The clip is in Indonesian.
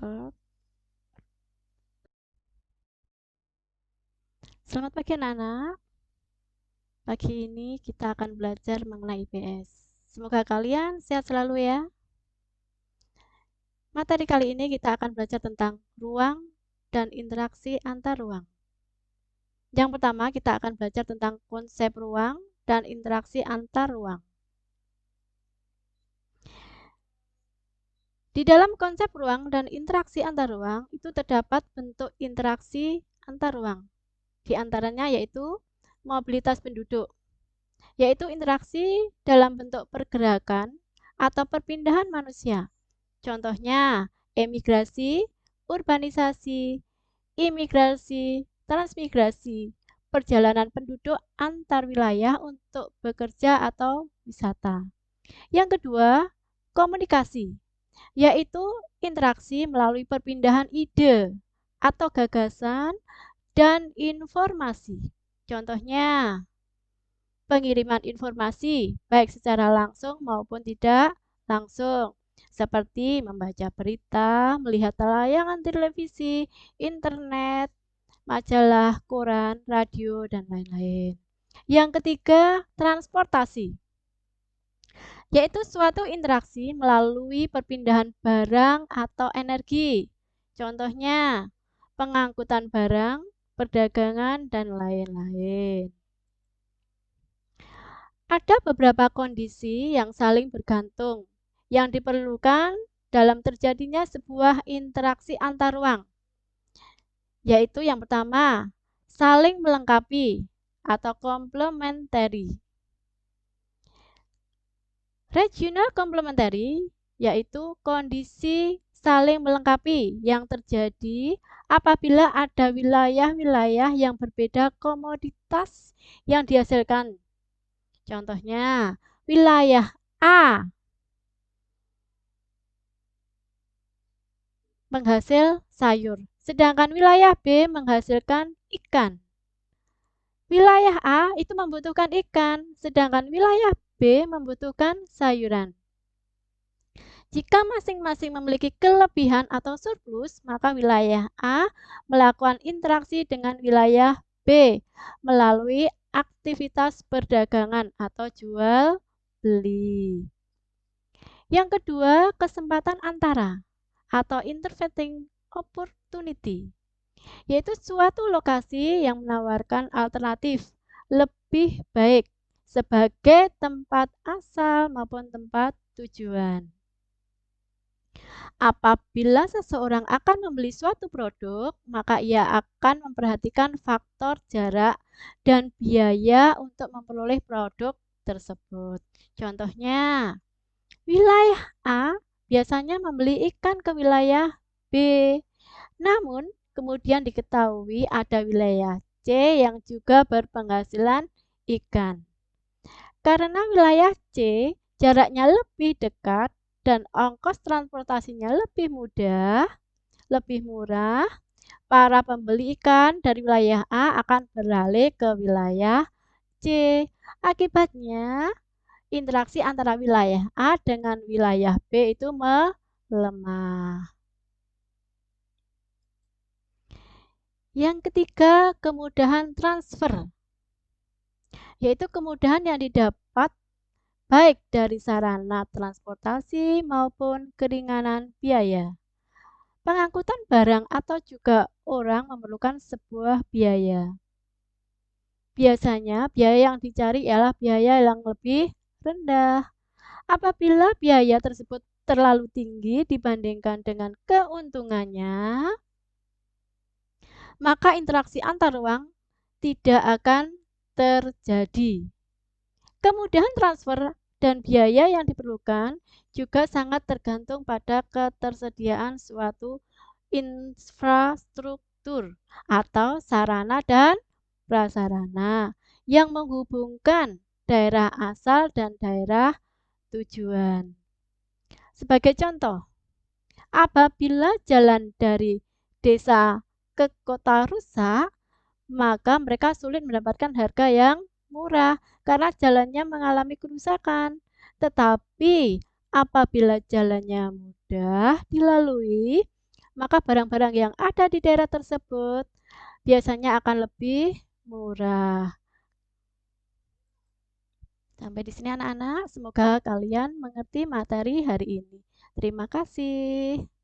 Record. Selamat pagi anak-anak. Pagi ini kita akan belajar mengenai IPS. Semoga kalian sehat selalu ya. Materi kali ini kita akan belajar tentang ruang dan interaksi antar ruang. Yang pertama kita akan belajar tentang konsep ruang dan interaksi antar ruang. Di dalam konsep ruang dan interaksi antar ruang itu terdapat bentuk interaksi antar ruang. Di antaranya yaitu mobilitas penduduk, yaitu interaksi dalam bentuk pergerakan atau perpindahan manusia. Contohnya, emigrasi, urbanisasi, imigrasi, transmigrasi, perjalanan penduduk antar wilayah untuk bekerja atau wisata. Yang kedua, komunikasi, yaitu interaksi melalui perpindahan ide atau gagasan dan informasi. Contohnya, pengiriman informasi, baik secara langsung maupun tidak langsung, seperti membaca berita, melihat tayangan televisi, internet, majalah, koran, radio, dan lain-lain. Yang ketiga, transportasi, yaitu suatu interaksi melalui perpindahan barang atau energi. Contohnya, pengangkutan barang, perdagangan, dan lain-lain. Ada beberapa kondisi yang saling bergantung yang diperlukan dalam terjadinya sebuah interaksi antar ruang, yaitu yang pertama, saling melengkapi atau complementary. Regional complementary yaitu kondisi saling melengkapi yang terjadi apabila ada wilayah-wilayah yang berbeda komoditas yang dihasilkan. Contohnya, wilayah A menghasil sayur, sedangkan wilayah B menghasilkan ikan. Wilayah A itu membutuhkan ikan, sedangkan wilayah B membutuhkan sayuran. Jika masing-masing memiliki kelebihan atau surplus, maka wilayah A melakukan interaksi dengan wilayah B melalui aktivitas perdagangan atau jual beli. Yang kedua, kesempatan antara atau intervening opportunity, yaitu suatu lokasi yang menawarkan alternatif lebih baik sebagai tempat asal maupun tempat tujuan. Apabila seseorang akan membeli suatu produk, maka ia akan memperhatikan faktor jarak dan biaya untuk memperoleh produk tersebut. Contohnya, wilayah A biasanya membeli ikan ke wilayah B. Namun, kemudian diketahui ada wilayah C yang juga berpenghasilan ikan. Karena wilayah C jaraknya lebih dekat dan ongkos transportasinya lebih mudah, lebih murah, para pembeli ikan dari wilayah A akan beralih ke wilayah C. Akibatnya, interaksi antara wilayah A dengan wilayah B itu melemah. Yang ketiga, kemudahan transfer, yaitu kemudahan yang didapat baik dari sarana transportasi maupun keringanan biaya. Pengangkutan barang atau juga orang memerlukan sebuah biaya. Biasanya, biaya yang dicari ialah biaya yang lebih rendah. Apabila biaya tersebut terlalu tinggi dibandingkan dengan keuntungannya, maka interaksi antar ruang tidak akan terjadi. Kemudahan transfer dan biaya yang diperlukan juga sangat tergantung pada ketersediaan suatu infrastruktur atau sarana dan prasarana yang menghubungkan daerah asal dan daerah tujuan. Sebagai contoh, apabila jalan dari desa ke kota rusak, maka mereka sulit mendapatkan harga yang murah karena jalannya mengalami kerusakan. Tetapi apabila jalannya mudah dilalui, maka barang-barang yang ada di daerah tersebut biasanya akan lebih murah. Sampai di sini anak-anak, semoga kalian mengerti materi hari ini. Terima kasih.